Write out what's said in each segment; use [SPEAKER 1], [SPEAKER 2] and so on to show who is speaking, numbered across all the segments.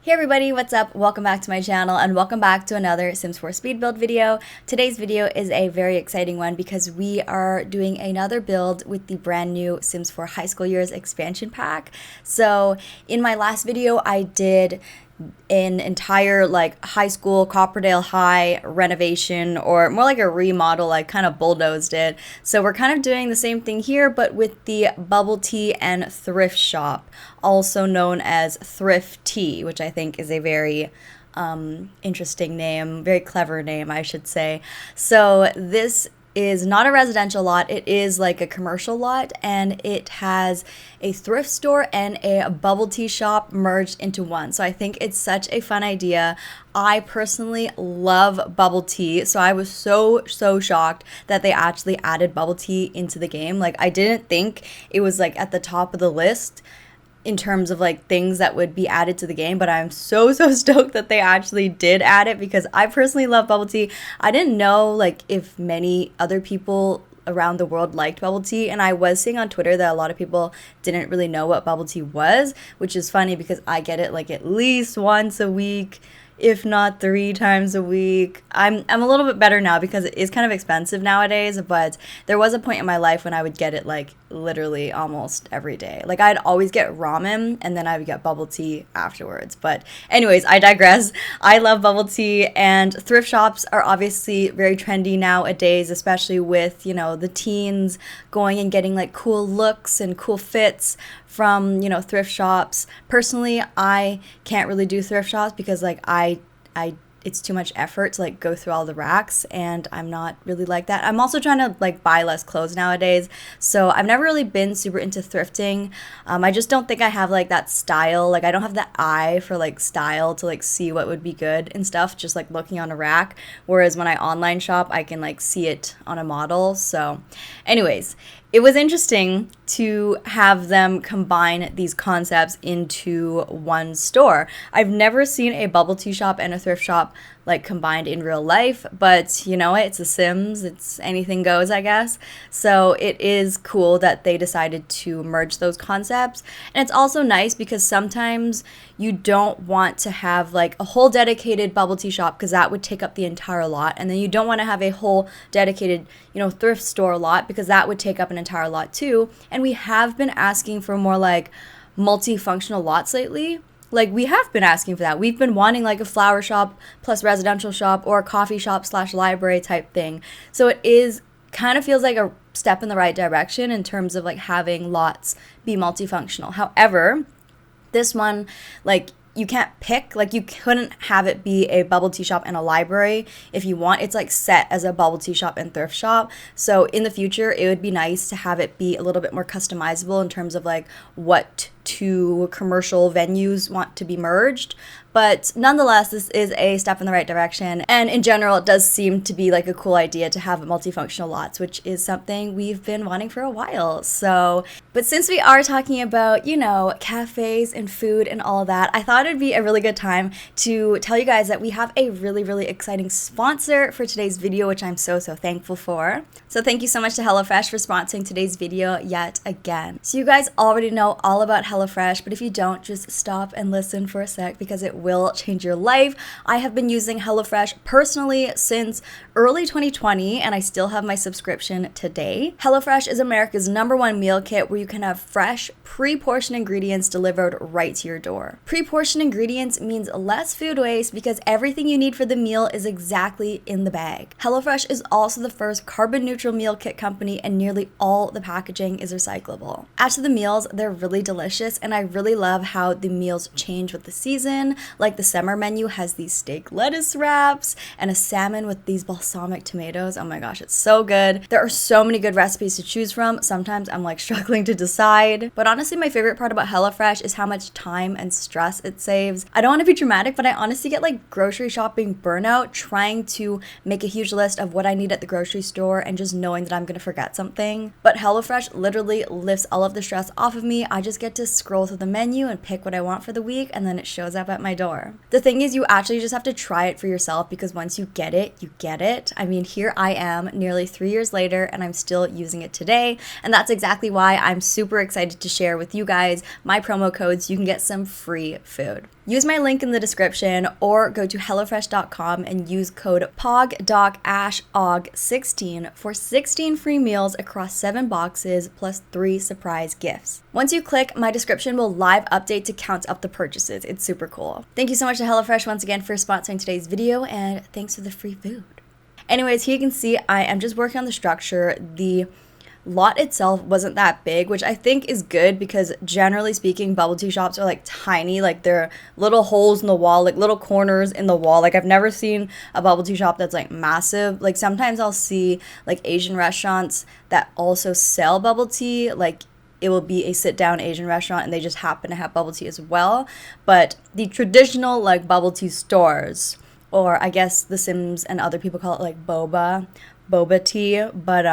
[SPEAKER 1] Hey everybody, what's up? Welcome back to my channel and welcome back to another Sims 4 speed build video. Today's video is a very exciting one because we are doing another build with the brand new Sims 4 High School Years expansion pack. So in my last video, I did an entire high school Copperdale High renovation, or more like a remodel. I kind of bulldozed it. So we're kind of doing the same thing here, but with the Bubble Tea and Thrift Shop, also known as Thriftea, which I think is a very interesting name, very clever name, I should say. So this is not a residential lot, it is like a commercial lot, and it has a thrift store and a bubble tea shop merged into one. So I think it's such a fun idea. I personally love bubble tea, so I was so shocked that they actually added bubble tea into the game. Like, I didn't think it was like at the top of the list in terms of like things that would be added to the game, but I'm so stoked that they actually did add it because I personally love bubble tea. I didn't know like if many other people around the world liked bubble tea, and I was seeing on Twitter that a lot of people didn't really know what bubble tea was, which is funny because I get it like at least once a week, if not 3 times a week. I'm a little bit better now because it is kind of expensive nowadays, but there was a point in my life when I would get it like literally almost every day. Like, I'd always get ramen and then I would get bubble tea afterwards. But anyways, I digress. I love bubble tea, and thrift shops are obviously very trendy nowadays, especially with, you know, the teens going and getting like cool looks and cool fits from, you know, thrift shops. Personally, I can't really do thrift shops because like I it's too much effort to like go through all the racks, and I'm not really like that. I'm also trying to like buy less clothes nowadays, so I've never really been super into thrifting. I just don't think I have like that style. Like, I don't have the eye for like style to like see what would be good and stuff just like looking on a rack, whereas when I online shop I can like see it on a model. So anyways, it was interesting to have them combine these concepts into one store. I've never seen a bubble tea shop and a thrift shop like combined in real life, but you know what? It's The Sims. It's anything goes, I guess. So it is cool that they decided to merge those concepts. And it's also nice because sometimes you don't want to have like a whole dedicated bubble tea shop because that would take up the entire lot. And then you don't want to have a whole dedicated, you know, thrift store lot because that would take up an entire lot too. And we have been asking for more like multifunctional lots lately. Like, we have been asking for that. We've been wanting like a flower shop plus residential shop, or a coffee shop / library type thing. So it is kind of feels like a step in the right direction in terms of like having lots be multifunctional. However, this one, like, you can't pick, like, you couldn't have it be a bubble tea shop and a library if you want. It's like set as a bubble tea shop and thrift shop. So in the future, it would be nice to have it be a little bit more customizable in terms of like what 2 commercial venues want to be merged. But nonetheless, this is a step in the right direction. And in general, it does seem to be like a cool idea to have multifunctional lots, which is something we've been wanting for a while. So, but since we are talking about, you know, cafes and food and all that, I thought it'd be a really good time to tell you guys that we have a really exciting sponsor for today's video, which I'm so thankful for. So thank you so much to HelloFresh for sponsoring today's video yet again. So you guys already know all about HelloFresh, but if you don't, just stop and listen for a sec because it will change your life. I have been using HelloFresh personally since early 2020, and I still have my subscription today. HelloFresh is America's #1 meal kit where you can have fresh, pre-portioned ingredients delivered right to your door. Pre-portioned ingredients means less food waste because everything you need for the meal is exactly in the bag. HelloFresh is also the first carbon neutral meal kit company, and nearly all the packaging is recyclable. As to the meals, they're really delicious, and I really love how the meals change with the season. Like, the summer menu has these steak lettuce wraps and a salmon with these balsamic tomatoes. Oh my gosh, it's so good. There are so many good recipes to choose from. Sometimes I'm like struggling to decide. But honestly, my favorite part about HelloFresh is how much time and stress it saves. I don't want to be dramatic, but I honestly get like grocery shopping burnout trying to make a huge list of what I need at the grocery store and just knowing that I'm going to forget something. But HelloFresh literally lifts all of the stress off of me. I just get to scroll through the menu and pick what I want for the week, and then it shows up at my door. The thing is, you actually just have to try it for yourself because once you get it, you get it. I mean, here I am nearly 3 years later and I'm still using it today. And that's exactly why I'm super excited to share with you guys my promo codes so you can get some free food. Use my link in the description or go to hellofresh.com and use code POGDocAshOG16 for 16 free meals across 7 boxes plus 3 surprise gifts. Once you click, my description will live update to count up the purchases. It's super cool. Thank you so much to HelloFresh once again for sponsoring today's video, and thanks for the free food. Anyways, here you can see I am just working on the structure. The lot itself wasn't that big, which I think is good because generally speaking, bubble tea shops are like tiny, like they're little holes in the wall, like little corners in the wall. Like I've never seen a bubble tea shop that's like massive. Like sometimes I'll see like Asian restaurants that also sell bubble tea, like it will be a sit-down Asian restaurant and they just happen to have bubble tea as well. But the traditional like bubble tea stores, or I guess the Sims and other people call it like boba tea, but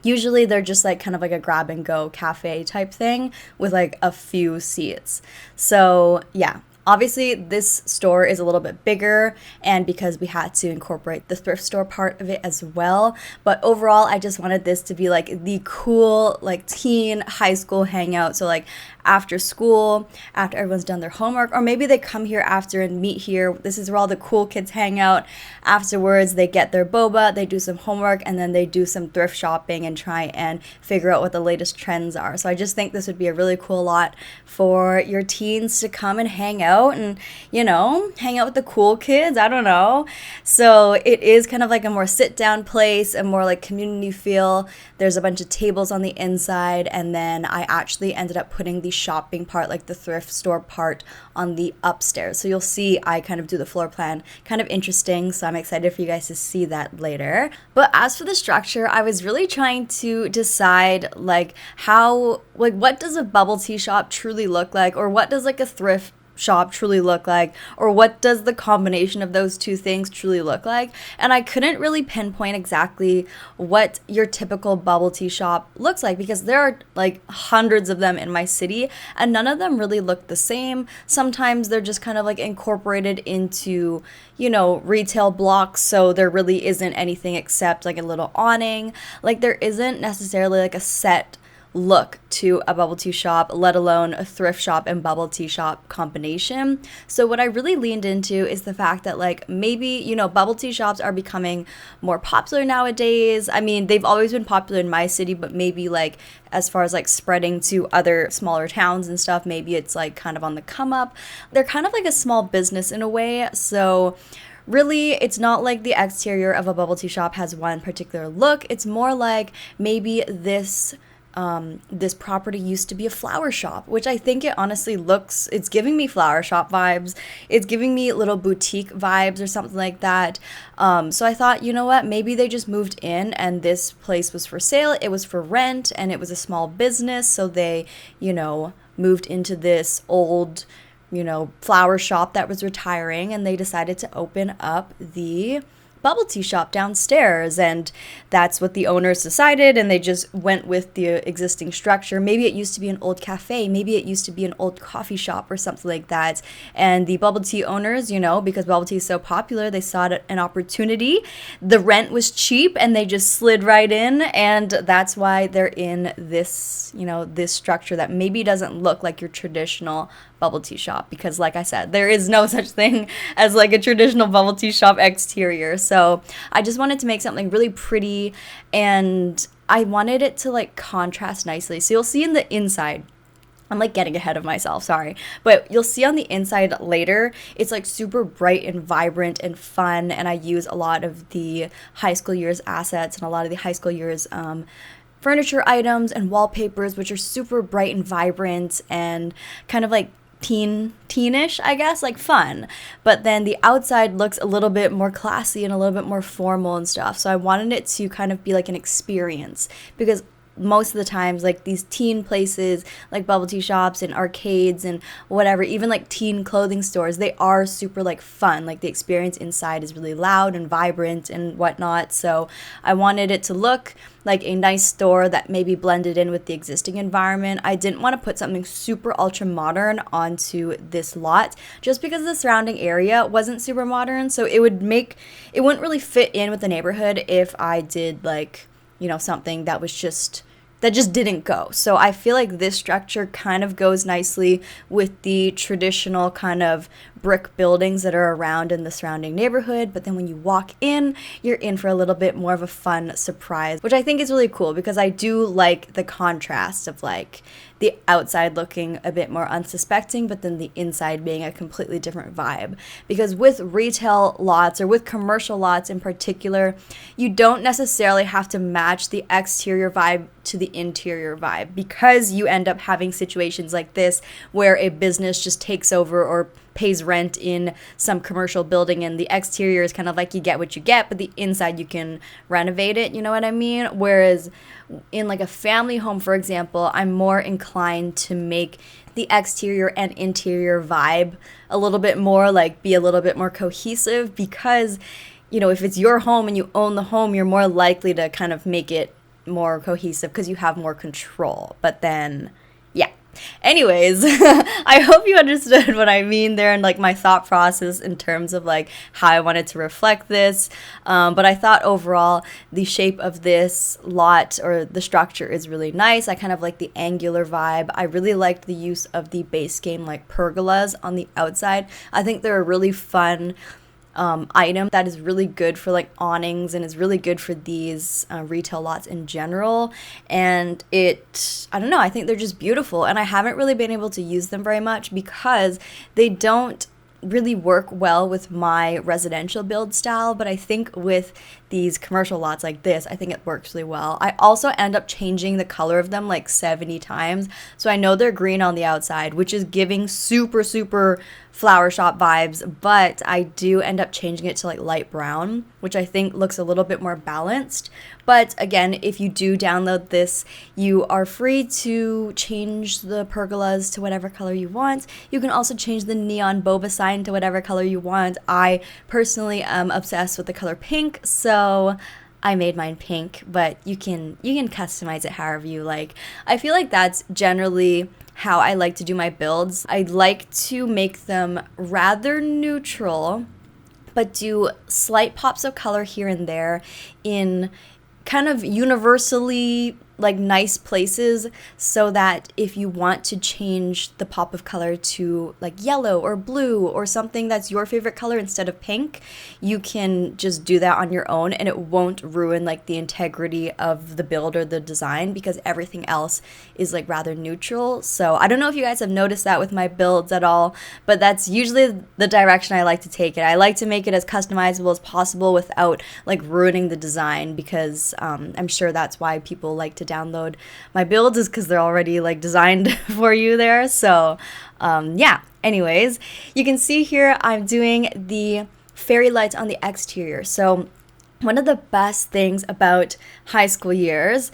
[SPEAKER 1] usually they're just like kind of like a grab and go cafe type thing with like a few seats. So yeah, obviously this store is a little bit bigger, and because we had to incorporate the thrift store part of it as well. But overall, I just wanted this to be like the cool like teen high school hangout. So like after school, after everyone's done their homework, or maybe they come here after and meet here. This is where all the cool kids hang out. Afterwards, they get their boba, they do some homework, and then they do some thrift shopping and try and figure out what the latest trends are. So I just think this would be a really cool lot for your teens to come and hang out and, you know, hang out with the cool kids. I don't know. So it is kind of like a more sit down place, a more like community feel. There's a bunch of tables on the inside, and then I actually ended up putting the shopping part, like the thrift store part, on the upstairs. So you'll see I kind of do the floor plan, kind of interesting. So I'm excited for you guys to see that later. But as for the structure, I was really trying to decide like how, like what does a bubble tea shop truly look like, or what does like a thrift shop truly look like, or what does the combination of those two things truly look like. And I couldn't really pinpoint exactly what your typical bubble tea shop looks like, because there are like hundreds of them in my city and none of them really look the same. Sometimes they're just kind of like incorporated into, you know, retail blocks, so there really isn't anything except like a little awning. Like there isn't necessarily like a set look to a bubble tea shop, let alone a thrift shop and bubble tea shop combination. So what I really leaned into is the fact that like maybe, you know, bubble tea shops are becoming more popular nowadays. I mean, they've always been popular in my city, but maybe like as far as like spreading to other smaller towns and stuff, maybe it's like kind of on the come up. They're kind of like a small business in a way. So really, it's not like the exterior of a bubble tea shop has one particular look. It's more like maybe this property used to be a flower shop, which I think it honestly looks, it's giving me flower shop vibes. It's giving me little boutique vibes or something like that. So I thought, you know what, maybe they just moved in and this place was for sale. It was for rent and it was a small business. So they, you know, moved into this old, you know, flower shop that was retiring, and they decided to open up the bubble tea shop downstairs, and that's what the owners decided, and they just went with the existing structure. Maybe it used to be an old cafe, maybe it used to be an old coffee shop or something like that, and the bubble tea owners, you know, because bubble tea is so popular, they saw it an opportunity. The rent was cheap and they just slid right in, and that's why they're in this, you know, this structure that maybe doesn't look like your traditional bubble tea shop, because like I said, there is no such thing as like a traditional bubble tea shop exterior. So I just wanted to make something really pretty, and I wanted it to like contrast nicely. So you'll see in the inside, I'm like getting ahead of myself, sorry, but you'll see on the inside later, it's like super bright and vibrant and fun, and I use a lot of the high school years assets and a lot of the high school years furniture items and wallpapers, which are super bright and vibrant and kind of like teenish, I guess, like fun. But then the outside looks a little bit more classy and a little bit more formal and stuff. So I wanted it to kind of be like an experience, because most of the times, like these teen places like bubble tea shops and arcades and whatever, even like teen clothing stores, they are super like fun. Like the experience inside is really loud and vibrant and whatnot. So I wanted it to look like a nice store that maybe blended in with the existing environment. I didn't want to put something super ultra modern onto this lot just because the surrounding area wasn't super modern. So it wouldn't really fit in with the neighborhood if I did like, you know, something that was just that just didn't go. So I feel like this structure kind of goes nicely with the traditional kind of brick buildings that are around in the surrounding neighborhood, but then when you walk in, you're in for a little bit more of a fun surprise, which I think is really cool because I do like the contrast of like the outside looking a bit more unsuspecting, but then the inside being a completely different vibe. Because with retail lots, or with commercial lots in particular, you don't necessarily have to match the exterior vibe to the interior vibe, because you end up having situations like this where a business just takes over or pays rent in some commercial building, and the exterior is kind of like you get what you get, but the inside you can renovate it, you know what I mean? Whereas in like a family home, for example, I'm more inclined to make the exterior and interior vibe a little bit more like be a little bit more cohesive, because you know, if it's your home and you own the home, you're more likely to kind of make it more cohesive because you have more control. But then yeah, anyways, I hope you understood what I mean there and like my thought process in terms of like how I wanted to reflect this. But I thought overall the shape of this lot, or the structure, is really nice. I kind of like the angular vibe. I really liked the use of the base game like pergolas on the outside. I think they're a really fun item that is really good for like awnings and is really good for these retail lots in general. And I don't know, I think they're just beautiful, and I haven't really been able to use them very much because they don't really work well with my residential build style. But I think with these commercial lots like this, I think it works really well. I also end up changing the color of them like 70 times. So I know they're green on the outside, which is giving super, super flower shop vibes, but I do end up changing it to like light brown, which I think looks a little bit more balanced. But again, if you do download this, you are free to change the pergolas to whatever color you want. You can also change the neon boba sign to whatever color you want. I personally am obsessed with the color pink, so I made mine pink, but you can customize it however you like. I feel like that's generally how I like to do my builds. I like to make them rather neutral, but do slight pops of color here and there in kind of universally like nice places, so that if you want to change the pop of color to like yellow or blue or something that's your favorite color instead of pink, you can just do that on your own, and it won't ruin like the integrity of the build or the design, because everything else is like rather neutral. So I don't know if you guys have noticed that with my builds at all, but that's usually the direction I like to take it. I like to make it as customizable as possible without like ruining the design, because I'm sure that's why people like to download my builds, is because they're already like designed for you there. So yeah, anyways, you can see here I'm doing the fairy lights on the exterior. So one of the best things about high school years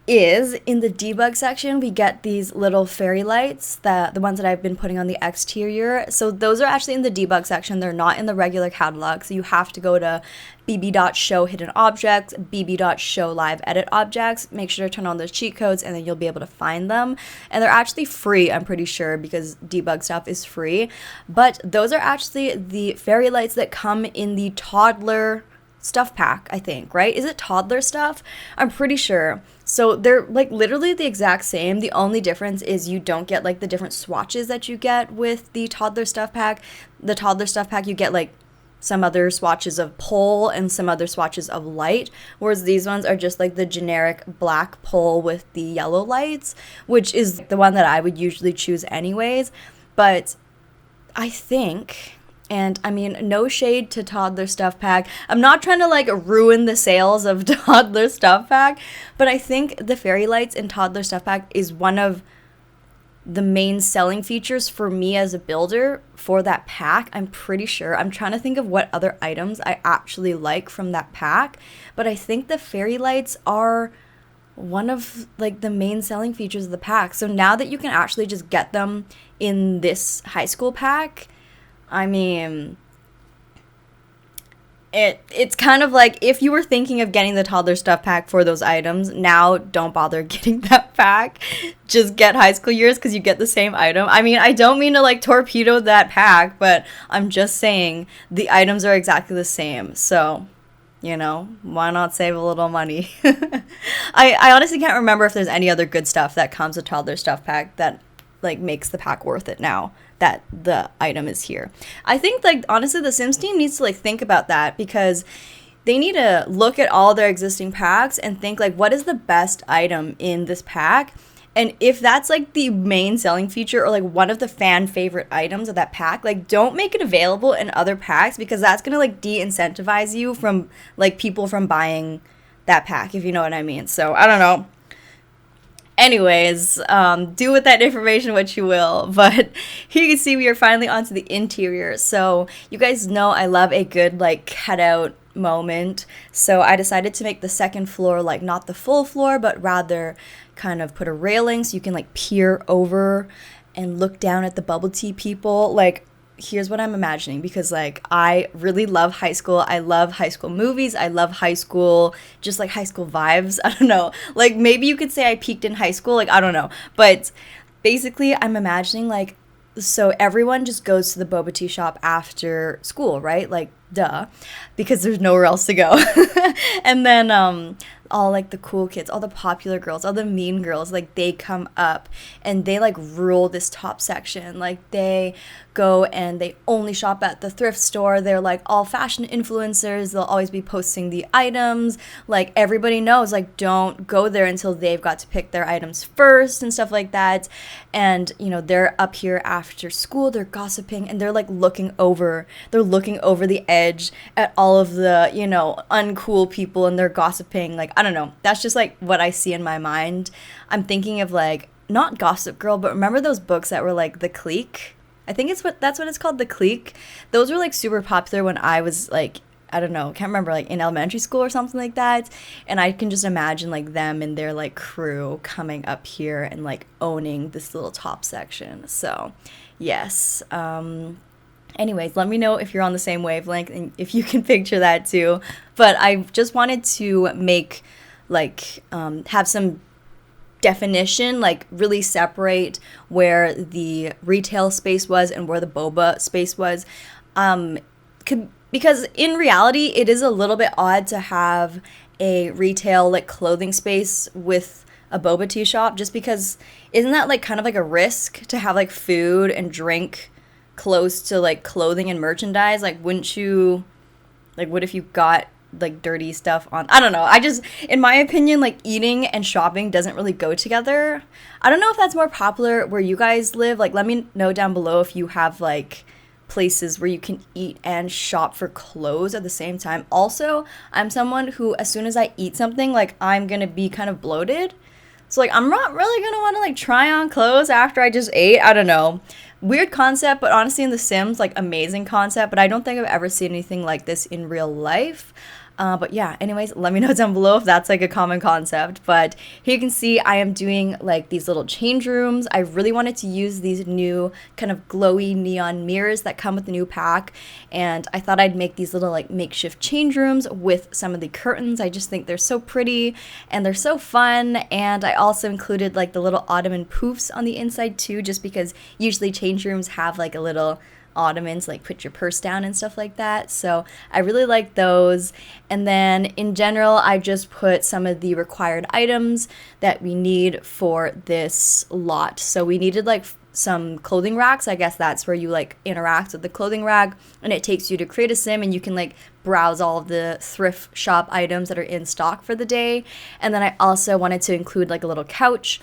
[SPEAKER 1] is in the debug section, we get these little fairy lights, the ones that I've been putting on the exterior. So those are actually in the debug section. They're not in the regular catalog. So you have to go to bb.show hidden objects, bb.show live edit objects. Make sure to turn on those cheat codes, and then you'll be able to find them. And they're actually free, I'm pretty sure, because debug stuff is free. But those are actually the fairy lights that come in the toddler stuff pack, I think, right? Is it toddler stuff? I'm pretty sure. So they're like literally the exact same. The only difference is you don't get like the different swatches that you get with the toddler stuff pack. The toddler stuff pack, you get like some other swatches of pole and some other swatches of light, whereas these ones are just like the generic black pole with the yellow lights, which is the one that I would usually choose anyways. But I think, and I mean, no shade to toddler stuff pack, I'm not trying to like ruin the sales of toddler stuff pack, but I think the fairy lights in toddler stuff pack is one of the main selling features for me as a builder for that pack. I'm pretty sure. I'm trying to think of what other items I actually like from that pack, but I think the fairy lights are one of like the main selling features of the pack. So now that you can actually just get them in this high school pack, I mean, it's kind of like if you were thinking of getting the toddler stuff pack for those items, now don't bother getting that pack. Just get high school years because you get the same item. I mean, I don't mean to like torpedo that pack, but I'm just saying the items are exactly the same. So you know, why not save a little money? I honestly can't remember if there's any other good stuff that comes with toddler stuff pack that like makes the pack worth it now that the item is here. I think like honestly the Sims team needs to like think about that, because they need to look at all their existing packs and think like, what is the best item in this pack? And if that's like the main selling feature or like one of the fan favorite items of that pack, like don't make it available in other packs, because that's going to like de-incentivize you from like people from buying that pack, if you know what I mean. So I don't know. Anyways, do with that information what you will. But here you can see we are finally onto the interior. So you guys know I love a good like cutout moment. So I decided to make the second floor like not the full floor, but rather kind of put a railing so you can like peer over and look down at the bubble tea people. Like, here's what I'm imagining, because like I really love high school. I love high school movies. I love high school, just like high school vibes. I don't know. Like maybe you could say I peaked in high school. Like I don't know. But basically I'm imagining like, so everyone just goes to the boba tea shop after school, right? Like duh, because there's nowhere else to go. And then all like the cool kids, all the popular girls, all the mean girls, like they come up and they like rule this top section. Like they go and they only shop at the thrift store. They're like all fashion influencers. They'll always be posting the items. Like everybody knows, like don't go there until they've got to pick their items first and stuff like that. And you know, they're up here after school, they're gossiping and they're like looking over the edge at all of the, you know, uncool people, and they're gossiping. Like I don't know, that's just like what I see in my mind. I'm thinking of like, not Gossip Girl, but remember those books that were like The Clique? I think that's what it's called, The Clique. Those were like super popular when I was like, I don't know, can't remember, like in elementary school or something like that. And I can just imagine like them and their like crew coming up here and like owning this little top section. So yes. Anyways, let me know if you're on the same wavelength and if you can picture that too. But I just wanted to make like have some definition, like really separate where the retail space was and where the boba space was, because in reality it is a little bit odd to have a retail like clothing space with a boba tea shop, just because isn't that like kind of like a risk to have like food and drink close to like clothing and merchandise? Like wouldn't you, like what if you got like dirty stuff on? I don't know. I just, in my opinion, like eating and shopping doesn't really go together. I don't know if that's more popular where you guys live. Like let me know down below if you have like places where you can eat and shop for clothes at the same time. Also, I'm someone who as soon as I eat something, like I'm gonna be kind of bloated. So like I'm not really gonna want to like try on clothes after I just ate. I don't know. Weird concept, but honestly in The Sims, like amazing concept, but I don't think I've ever seen anything like this in real life. But yeah, anyways, let me know down below if that's like a common concept. But here you can see I am doing like these little change rooms. I really wanted to use these new kind of glowy neon mirrors that come with the new pack, and I thought I'd make these little like makeshift change rooms with some of the curtains. I just think they're so pretty and they're so fun. And I also included like the little ottoman poofs on the inside too, just because usually change rooms have like a little ottomans, like put your purse down and stuff like that. So I really like those. And then in general, I just put some of the required items that we need for this lot. So we needed like some clothing racks. I guess that's where you like interact with the clothing rack, and it takes you to create a sim and you can like browse all of the thrift shop items that are in stock for the day. And then I also wanted to include like a little couch.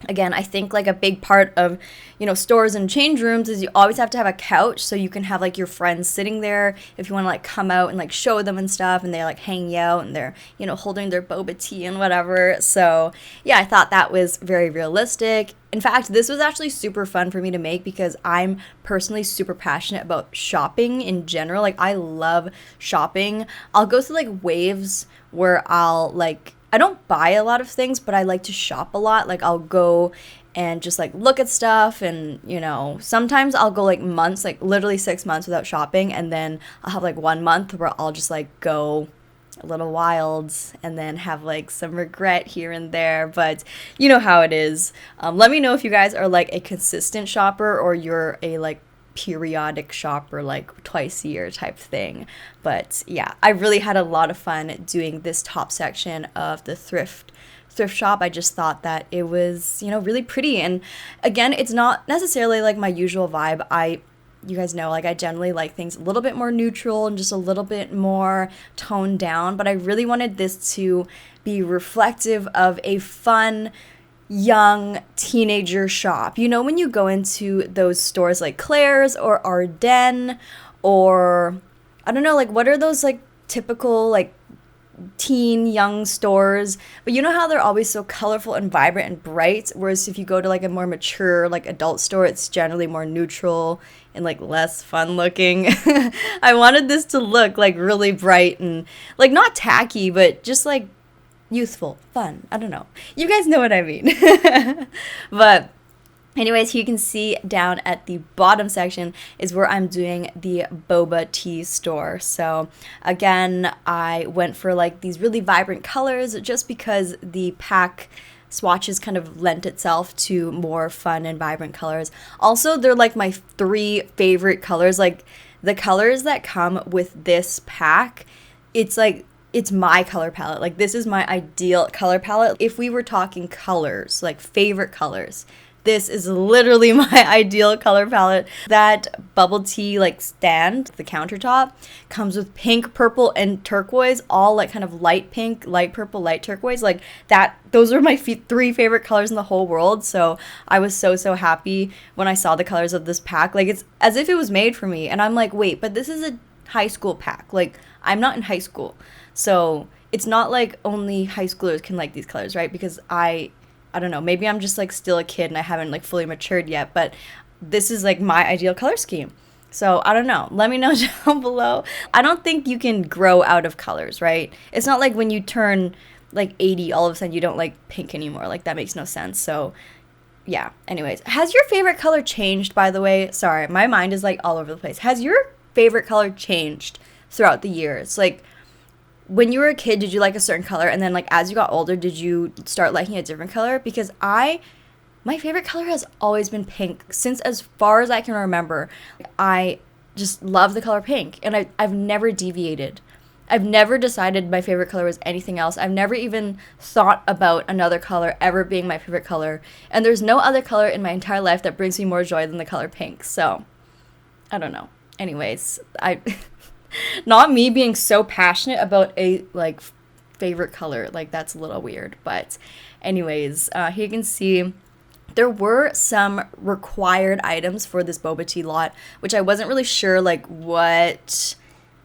[SPEAKER 1] Again, I think like a big part of, you know, stores and change rooms is you always have to have a couch so you can have like your friends sitting there if you want to like come out and like show them and stuff, and they're like hanging out and they're, you know, holding their boba tea and whatever. So yeah, I thought that was very realistic. In fact, this was actually super fun for me to make because I'm personally super passionate about shopping in general. Like I love shopping. I'll go through like waves where I'll like, I don't buy a lot of things, but I like to shop a lot. Like I'll go and just like look at stuff, and you know, sometimes I'll go like months, like literally 6 months without shopping, and then I'll have like 1 month where I'll just like go a little wild and then have like some regret here and there. But you know how it is. Let me know if you guys are like a consistent shopper or you're a like periodic shopper, like twice a year type thing. But yeah, I really had a lot of fun doing this top section of the thrift shop. I just thought that it was, really pretty. And again, it's not necessarily like my usual vibe. You guys know, like, I generally like things a little bit more neutral and just a little bit more toned down, but I really wanted this to be reflective of a fun young teenager shop. When you go into those stores like Claire's or Ardennes, or I don't know, like, what are those like typical like teen young stores, but you know how they're always so colorful and vibrant and bright, whereas if you go to like a more mature like adult store, it's generally more neutral and like less fun looking. I wanted this to look like really bright and like not tacky, but just like youthful, fun. I don't know, you guys know what I mean. But anyways, you can see down at the bottom section is where I'm doing the boba tea store. So again, I went for like these really vibrant colors just because the pack swatches kind of lent itself to more fun and vibrant colors. Also, they're like my 3 favorite colors. Like the colors that come with this pack, it's like, it's my color palette. Like this is my ideal color palette. If we were talking colors, like favorite colors, this is literally my ideal color palette. That bubble tea like stand, the countertop, comes with pink, purple, and turquoise, all like kind of light pink, light purple, light turquoise. Like that, those are my 3 favorite colors in the whole world. So I was so happy when I saw the colors of this pack. Like it's as if it was made for me. And I'm like, wait, but this is a high school pack. Like I'm not in high school. So it's not like only high schoolers can like these colors, right? Because I don't know, maybe I'm just like still a kid and I haven't like fully matured yet, but this is like my ideal color scheme. So I don't know, let me know down below. I don't think you can grow out of colors, right? It's not like when you turn like 80, all of a sudden you don't like pink anymore. Like that makes no sense. So yeah, anyways, has your favorite color changed, by the way? Sorry, my mind is like all over the place. Has your favorite color changed throughout the years? Like, when you were a kid, did you like a certain color? And then like as you got older, did you start liking a different color? Because my favorite color has always been pink since as far as I can remember. I just love the color pink, and I've never deviated. I've never decided my favorite color was anything else. I've never even thought about another color ever being my favorite color. And there's no other color in my entire life that brings me more joy than the color pink. So I don't know. Anyways, not me being so passionate about a like favorite color, like that's a little weird. But anyways, here you can see there were some required items for this boba tea lot, which I wasn't really sure like what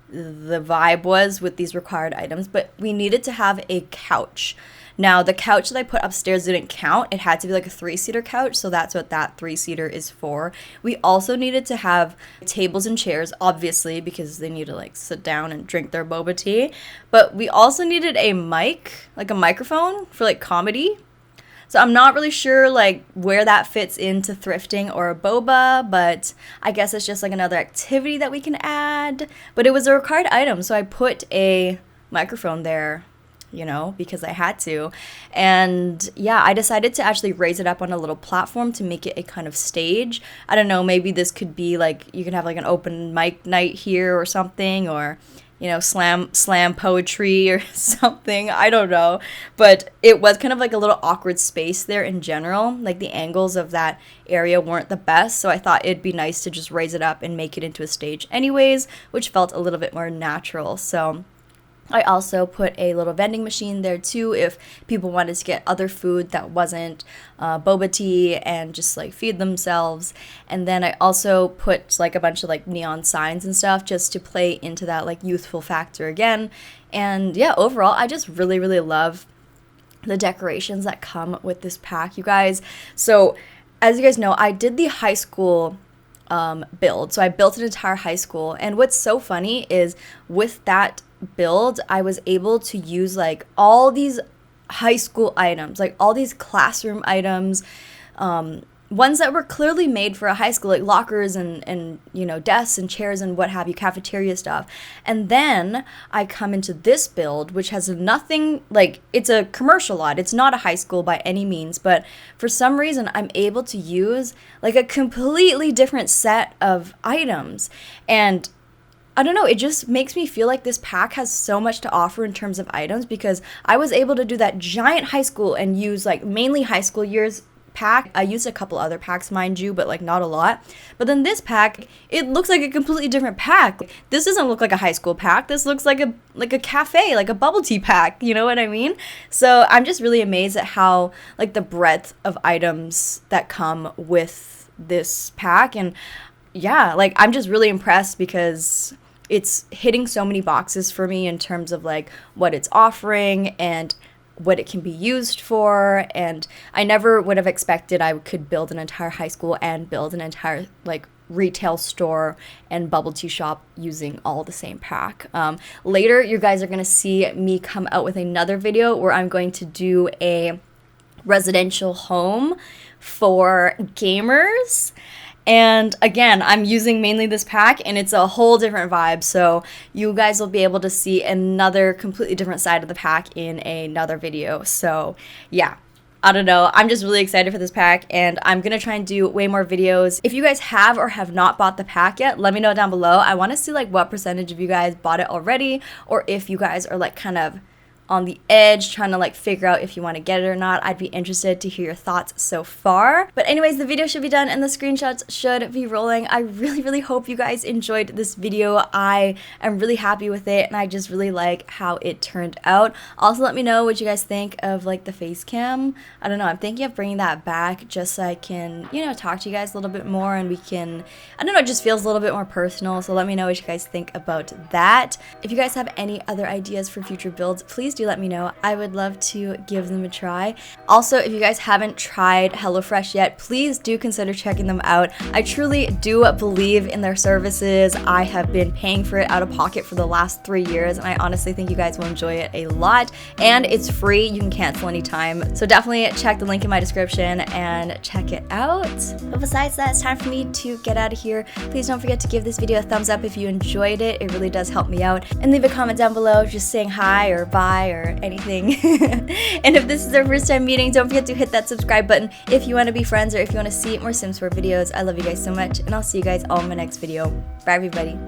[SPEAKER 1] the vibe was with these required items, but we needed to have a couch. Now, the couch that I put upstairs didn't count. It had to be like a 3-seater couch, so that's what that 3-seater is for. We also needed to have tables and chairs, obviously, because they need to like sit down and drink their boba tea. But we also needed a mic, like a microphone for like comedy. So I'm not really sure like where that fits into thrifting or a boba, but I guess it's just like another activity that we can add. But it was a required item, so I put a microphone there, because I had to. And yeah, I decided to actually raise it up on a little platform to make it a kind of stage. I don't know, maybe this could be like, you can have like an open mic night here or something, or slam poetry or something. I don't know. But it was kind of like a little awkward space there in general. Like the angles of that area weren't the best. So I thought it'd be nice to just raise it up and make it into a stage anyways, which felt a little bit more natural. So I also put a little vending machine there too if people wanted to get other food that wasn't boba tea and just like feed themselves. And then I also put like a bunch of like neon signs and stuff just to play into that like youthful factor again. And yeah, overall, I just really, really love the decorations that come with this pack, you guys. So as you guys know, I did the high school build. So I built an entire high school. And what's so funny is with that build, I was able to use like all these high school items, like all these classroom items, ones that were clearly made for a high school, like lockers and you know, desks and chairs and what have you, cafeteria stuff. And then I come into this build, which has nothing, like, it's a commercial lot. It's not a high school by any means, but for some reason I'm able to use like a completely different set of items. And I don't know, it just makes me feel like this pack has so much to offer in terms of items, because I was able to do that giant high school and use like mainly high school years pack. I used a couple other packs, mind you, but like not a lot. But then this pack, it looks like a completely different pack. This doesn't look like a high school pack. This looks like a cafe, like a bubble tea pack. You know what I mean? So I'm just really amazed at how like the breadth of items that come with this pack. And yeah, like I'm just really impressed because it's hitting so many boxes for me in terms of like what it's offering and what it can be used for. And I never would have expected I could build an entire high school and build an entire like retail store and bubble tea shop using all the same pack. Later, you guys are going to see me come out with another video where I'm going to do a residential home for gamers. And again, I'm using mainly this pack and it's a whole different vibe. So you guys will be able to see another completely different side of the pack in another video. So yeah, I don't know. I'm just really excited for this pack and I'm going to try and do way more videos. If you guys have or have not bought the pack yet, let me know down below. I want to see like what percentage of you guys bought it already, or if you guys are like kind of on the edge trying to like figure out if you want to get it or not. I'd be interested to hear your thoughts so far. But anyways, the video should be done and the screenshots should be rolling. I really hope you guys enjoyed this video. I am really happy with it and I just really like how it turned out. Also, let me know what you guys think of like the face cam. I don't know, I'm thinking of bringing that back just so I can, you know, talk to you guys a little bit more and we can, I don't know, it just feels a little bit more personal. So let me know what you guys think about that. If you guys have any other ideas for future builds, please do let me know. I would love to give them a try. Also, if you guys haven't tried HelloFresh yet, please do consider checking them out. I truly do believe in their services. I have been paying for it out of pocket for the last 3 years, and I honestly think you guys will enjoy it a lot. And it's free. You can cancel anytime. So definitely check the link in my description and check it out. But besides that, it's time for me to get out of here. Please don't forget to give this video a thumbs up if you enjoyed it. It really does help me out. And leave a comment down below just saying hi or bye or anything. And if this is our first time meeting, don't forget to hit that subscribe button if you want to be friends or if you want to see more Sims 4 videos. I love you guys so much, and I'll see you guys all in my next video. Bye, everybody.